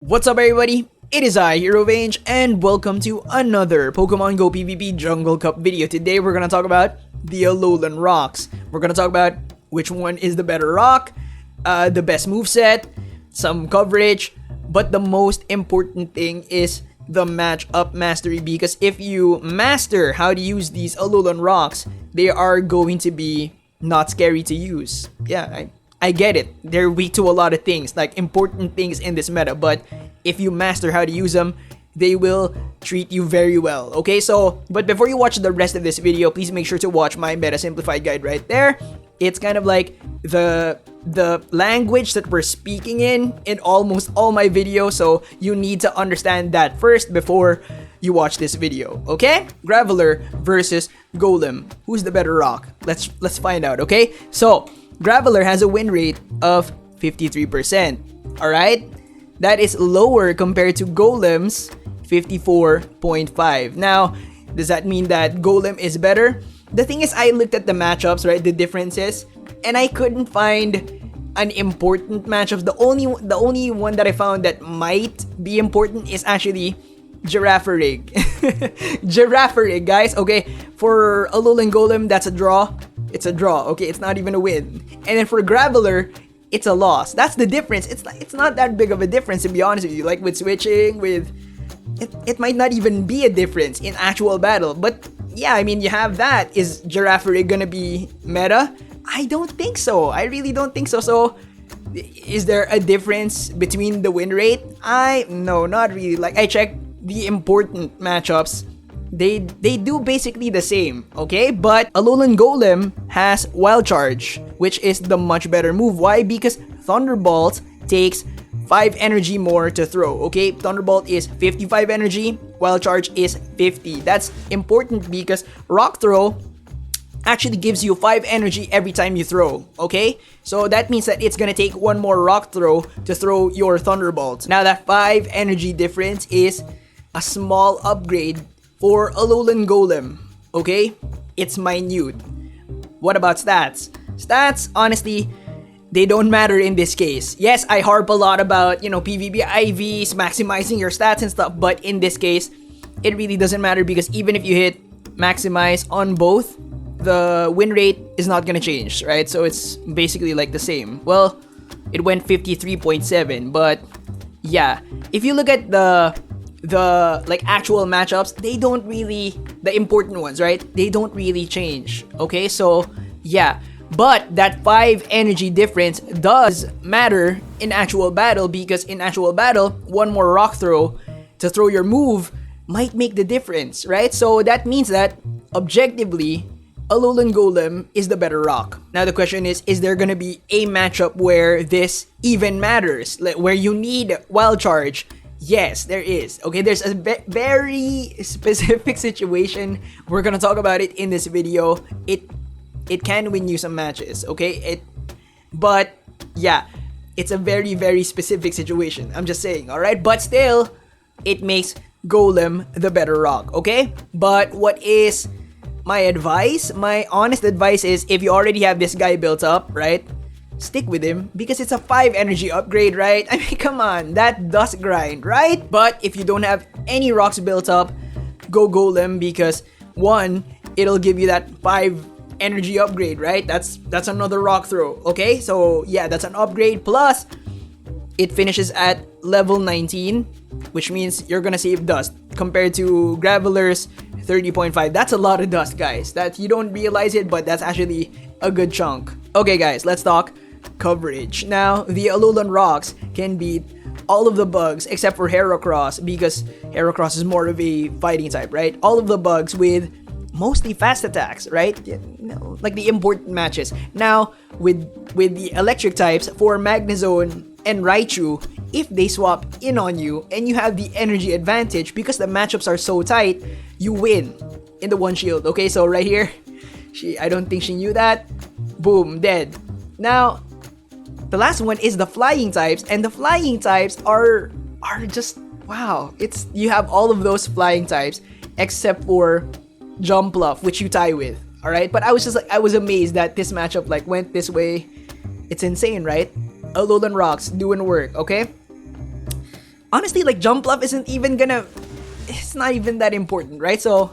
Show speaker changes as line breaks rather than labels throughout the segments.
What's up everybody, it is I, HeroVange, and welcome to another Pokemon Go PvP Jungle Cup video. Today we're gonna talk about the ALOLAN rocks. We're gonna talk about which one is the better rock, the best moveset, some coverage, but the most important thing is the match-up mastery, because if you master how to use these ALOLAN rocks, they are going to be not scary to use. Yeah, I get it. They're weak to a lot of things, like important things in this meta, but if you master how to use them, they will treat you very well. Okay, so, but before you watch the rest of this video, please make sure to watch my meta simplified guide right there. It's kind of like the language that we're speaking in almost all my videos, so you need to understand that first before you watch this video. Okay, Graveler versus Golem. Who's the better rock? Let's find out. Okay, so Graveler has a win rate of 53%. Alright? That is lower compared to Golem's 54.5. Now, does that mean that Golem is better? The thing is, I looked at the matchups, right? The differences, and I couldn't find an important matchup. The only one that I found that might be important is actually Girafarig. Girafarig, guys. Okay, for ALOLAN Golem, that's a draw. It's a draw, okay? It's not even a win. And then for Graveler, it's a loss. That's the difference. It's not that big of a difference, to be honest with you. Like with switching, with it might not even be a difference in actual battle. But yeah, I mean, you have that. Is Girafarig gonna be meta? I don't think so. I really don't think so. So is there a difference between the win rate? No, not really. Like, I checked the important matchups. They do basically the same, okay? But ALOLAN Golem has Wild Charge, which is the much better move. Why? Because Thunderbolt takes 5 energy more to throw, okay? Thunderbolt is 55 energy, Wild Charge is 50. That's important because Rock Throw actually gives you 5 energy every time you throw, okay? So that means that it's gonna take one more Rock Throw to throw your Thunderbolt. Now that 5 energy difference is a small upgrade for ALOLAN Golem, okay? It's minute. What about stats? Stats, honestly, they don't matter in this case. Yes, I harp a lot about, PvP IVs, maximizing your stats and stuff, but in this case, it really doesn't matter because even if you hit maximize on both, the win rate is not gonna change, right? So it's basically like the same. Well, it went 53.7, but yeah, if you look at the like actual matchups, they don't really, the important ones, right? They don't really change, okay? So yeah, but that 5 energy difference does matter in actual battle, because in actual battle, one more Rock Throw to throw your move might make the difference, right? So that means that objectively, ALOLAN Golem is the better rock. Now the question is there gonna be a matchup where this even matters, like where you need Wild Charge? Yes, there is. Okay, there's a very specific situation. We're gonna talk about it in this video. It can win you some matches, okay? But yeah, it's a very, very specific situation. I'm just saying, alright? But still, it makes Golem the better rock, okay? But what is my advice? My honest advice is, if you already have this guy built up, right? Stick with him because it's a 5 energy upgrade, right? I mean, come on, that does grind, right? But if you don't have any rocks built up, go Golem, because one, it'll give you that 5 energy upgrade, right? That's another Rock Throw, okay? So yeah, that's an upgrade, plus it finishes at level 19, which means you're gonna save dust compared to Graveler's 30.5. That's a lot of dust, guys. That you don't realize it, but that's actually a good chunk. Okay guys, let's talk coverage. Now, the ALOLAN rocks can beat all of the bugs except for Heracross, because Heracross is more of a fighting type, right? All of the bugs with mostly fast attacks, right? Like the important matches. Now, with the electric types, for Magnezone and Raichu, if they swap in on you and you have the energy advantage, because the matchups are so tight, you win in the one shield. Okay, so right here, I don't think she knew that. Boom, dead. Now, the last one is the flying types, and the flying types are just wow. You have all of those flying types except for Jumpluff, which you tie with. All right, but I was amazed that this matchup like went this way. It's insane, right? ALOLAN rocks doing work, okay? honestly, like, jump bluff isn't even gonna... It's not even that important, right? So,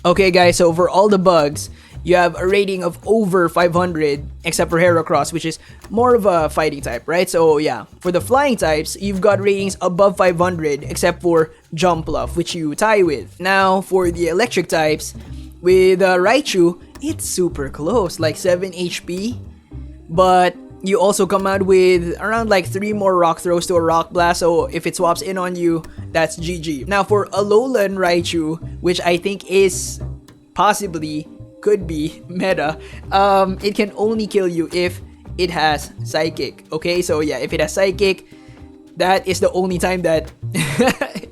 okay, guys, so for all the bugs, you have a rating of over 500, except for Heracross, which is more of a fighting type, right? So, yeah. For the flying types, you've got ratings above 500, except for Jump Bluff, which you tie with. Now, for the electric types, with Raichu, it's super close, like 7 HP. But you also come out with around like 3 more rock throws to a rock blast, so if it swaps in on you, that's GG. Now, for ALOLAN Raichu, which I think is possibly... could be meta, it can only kill you if it has Psychic. Okay, so yeah, if it has Psychic, that is the only time that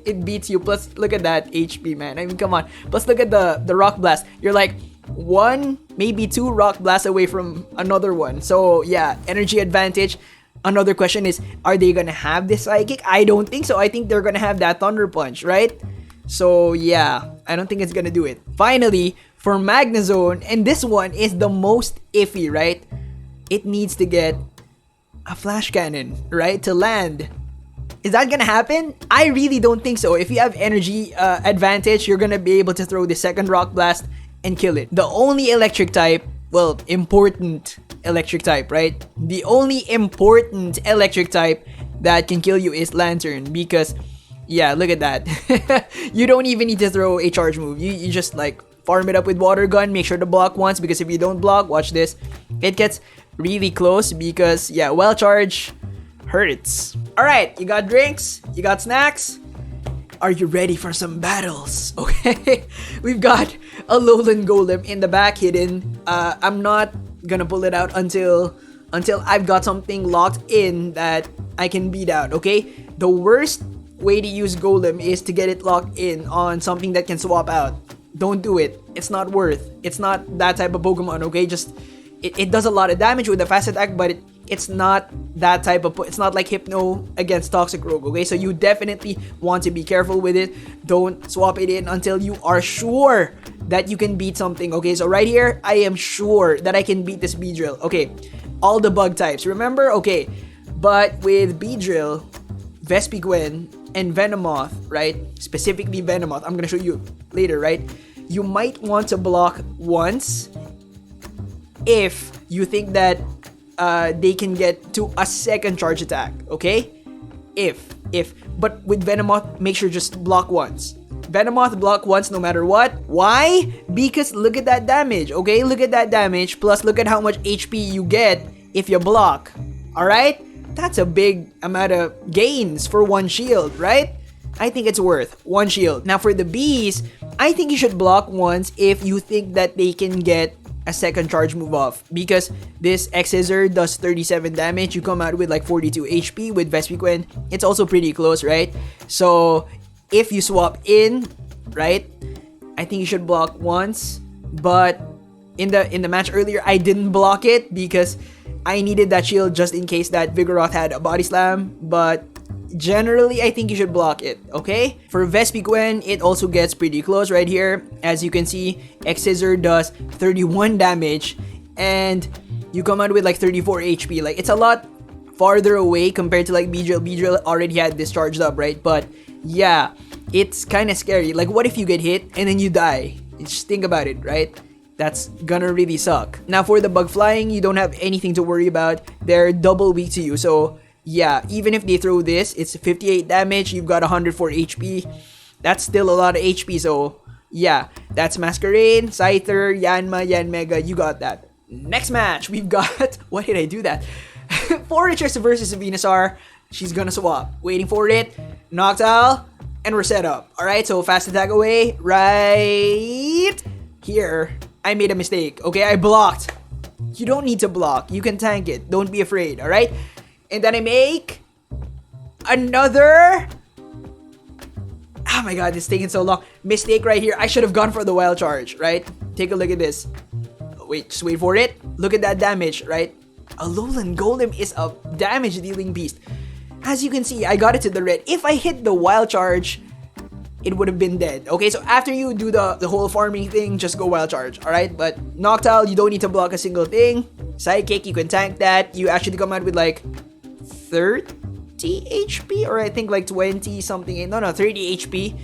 it beats you. Plus, look at that HP, man. I mean, come on. Plus, look at the Rock Blast. You're like 1, maybe 2 Rock Blasts away from another one. So yeah, energy advantage. Another question is, are they gonna have this Psychic? I don't think so. I think they're gonna have that Thunder Punch, right? So yeah, I don't think it's gonna do it. Finally, for Magnezone, and this one is the most iffy, right? It needs to get a Flash Cannon, right? To land. Is that gonna happen? I really don't think so. If you have energy advantage, you're gonna be able to throw the second Rock Blast and kill it. The only electric type, well, important electric type, right? The only important electric type that can kill you is Lantern, because, yeah, look at that. You don't even need to throw a charge move. You just, like, farm it up with Water Gun, make sure to block once, because if you don't block, watch this, it gets really close because, yeah, Wild Charge hurts. Alright, you got drinks, you got snacks. Are you ready for some battles? Okay, we've got ALOLAN Golem in the back hidden. I'm not gonna pull it out until I've got something locked in that I can beat out, okay? The worst way to use Golem is to get it locked in on something that can swap out. Don't do it. It's not worth. It's not that type of Pokemon, okay? Just, it does a lot of damage with a fast attack, but it's not that type of... It's not like Hypno against Toxic Rogue, okay? So you definitely want to be careful with it. Don't swap it in until you are sure that you can beat something, okay? So right here, I am sure that I can beat this Beedrill. Okay, all the bug types, remember? Okay, but with Beedrill, Vespiquen, and Venomoth, right? Specifically Venomoth, I'm gonna show you later, right? You might want to block once if you think that they can get to a second charge attack, okay? But with Venomoth, make sure just block once. Venomoth, block once no matter what. Why? Because look at that damage, okay? Look at that damage, plus look at how much HP you get if you block, alright? That's a big amount of gains for one shield, right? I think it's worth one shield. Now for the bees, I think you should block once if you think that they can get a second charge move off, because this X-Scissor does 37 damage. You come out with like 42 HP with Vespiquen. It's also pretty close, right? So if you swap in, right, I think you should block once. But in the match earlier, I didn't block it because I needed that shield just in case that Vigoroth had a body slam, but generally I think you should block it, okay? For Vespiquen, it also gets pretty close right here. As you can see, X-Scissor does 31 damage and you come out with like 34 HP. Like, it's a lot farther away compared to like Beedrill. Beedrill already had this charged up, right? But yeah, it's kind of scary. Like, what if you get hit and then you die? Just think about it, right? That's gonna really suck. Now for the bug flying, you don't have anything to worry about. They're double weak to you, so yeah, even if they throw this, it's 58 damage, you've got 104 HP. That's still a lot of HP, so yeah, that's Masquerade, Scyther, Yanma, Yanmega, you got that. Next match, we've got... Why did I do that? Forretress versus Venusaur. She's gonna swap. Waiting for it. Noctowl, and we're set up. Alright, so fast attack away. Right here. I made a mistake, okay? I blocked. You don't need to block. You can tank it. Don't be afraid, alright? And then I make another... Oh my god, it's taking so long. Mistake right here. I should have gone for the wild charge, right? Take a look at this. Wait, just wait for it. Look at that damage, right? ALOLAN Golem is a damage dealing beast. As you can see, I got it to the red. If I hit the wild charge, it would have been dead. Okay, so after you do the whole farming thing, just go wild charge, alright? But Noctowl, you don't need to block a single thing. Psychic, you can tank that. You actually come out with like HP, or I think like 20 something. No, 30 HP.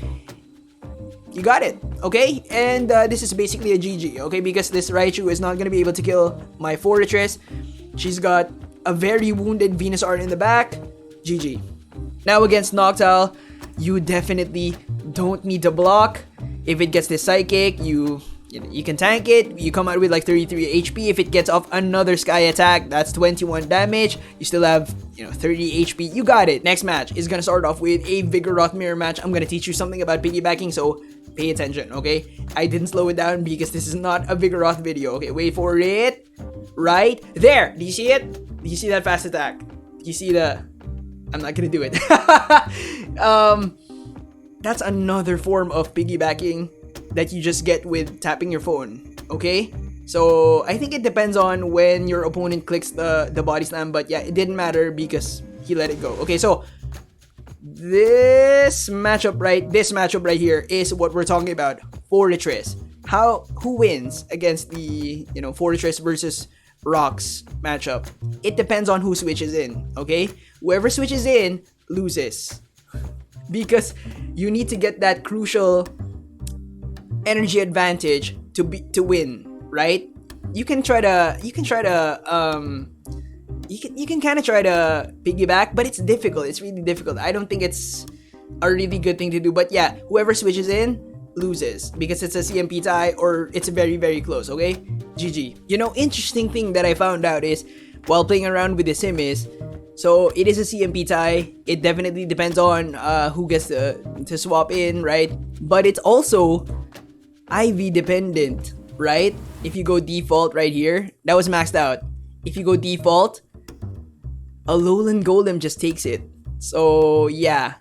You got it, okay? And this is basically a GG, okay? Because this Raichu is not gonna be able to kill my Fortress. She's got a very wounded Venusaur in the back. GG. Now against Noctowl, you definitely don't need to block. If it gets this Psychic, you can tank it. You come out with like 33 HP. If it gets off another Sky Attack, that's 21 damage. You still have, 30 HP. You got it. Next match is gonna start off with a Vigoroth mirror match. I'm gonna teach you something about piggybacking, so pay attention, okay? I didn't slow it down because this is not a Vigoroth video, okay? Wait for it. Right there. Do you see it? Do you see that fast attack? Do you see the... I'm not gonna do it. That's another form of piggybacking that you just get with tapping your phone, okay? So I think it depends on when your opponent clicks the body slam, but yeah, it didn't matter because he let it go. Okay, so this matchup right here is what we're talking about. Fortress. Who wins against the Fortress versus Rocks matchup? It depends on who switches in, okay? Whoever switches in loses. Because you need to get that crucial energy advantage to win, right? You can kind of try to piggyback, but it's difficult. It's really difficult. I don't think it's a really good thing to do. But yeah, whoever switches in loses because it's a CMP tie or it's very, very close, okay? GG. Interesting thing that I found out is while playing around with the sim is, so it is a CMP tie. It definitely depends on who gets to swap in, right? But it's also IV dependent, right? If you go default right here, that was maxed out. If you go default, ALOLAN Golem just takes it. So yeah,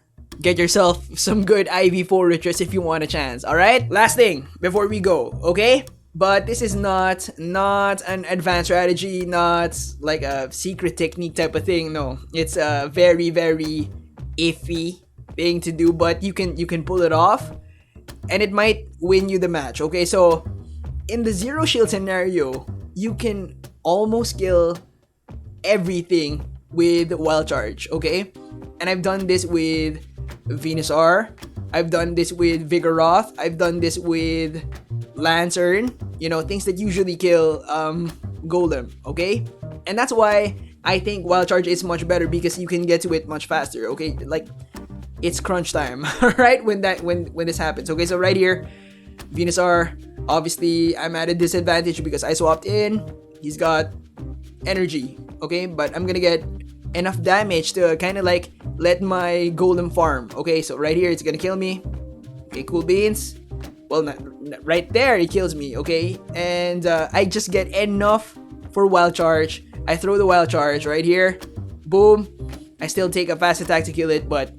get yourself some good IV Fortress if you want a chance, alright? Last thing before we go, okay? But this is not an advanced strategy, not like a secret technique type of thing. No, it's a very, very iffy thing to do, but you can pull it off, and it might win you the match. Okay, so in the zero shield scenario, you can almost kill everything with Wild Charge. Okay, and I've done this with Venusaur. I've done this with Vigoroth. I've done this with Lancern, things that usually kill Golem, okay? And that's why I think Wild Charge is much better because you can get to it much faster, okay? Like, it's crunch time, right? When this happens, okay? So right here, Venusaur, obviously I'm at a disadvantage because I swapped in. He's got energy, okay? But I'm gonna get enough damage to kind of like let my Golem farm, okay? So right here, it's gonna kill me. Okay, cool beans. Well, right there, it kills me, okay? And I just get enough for Wild Charge. I throw the Wild Charge right here. Boom. I still take a fast attack to kill it, but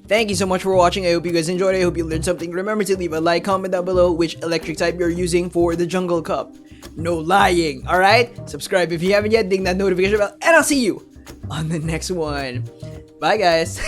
thank you so much for watching. I hope you guys enjoyed. I hope you learned something. Remember to leave a like, comment down below which electric type you're using for the Jungle Cup. No lying, alright? Subscribe if you haven't yet, ding that notification bell, and I'll see you on the next one. Bye, guys.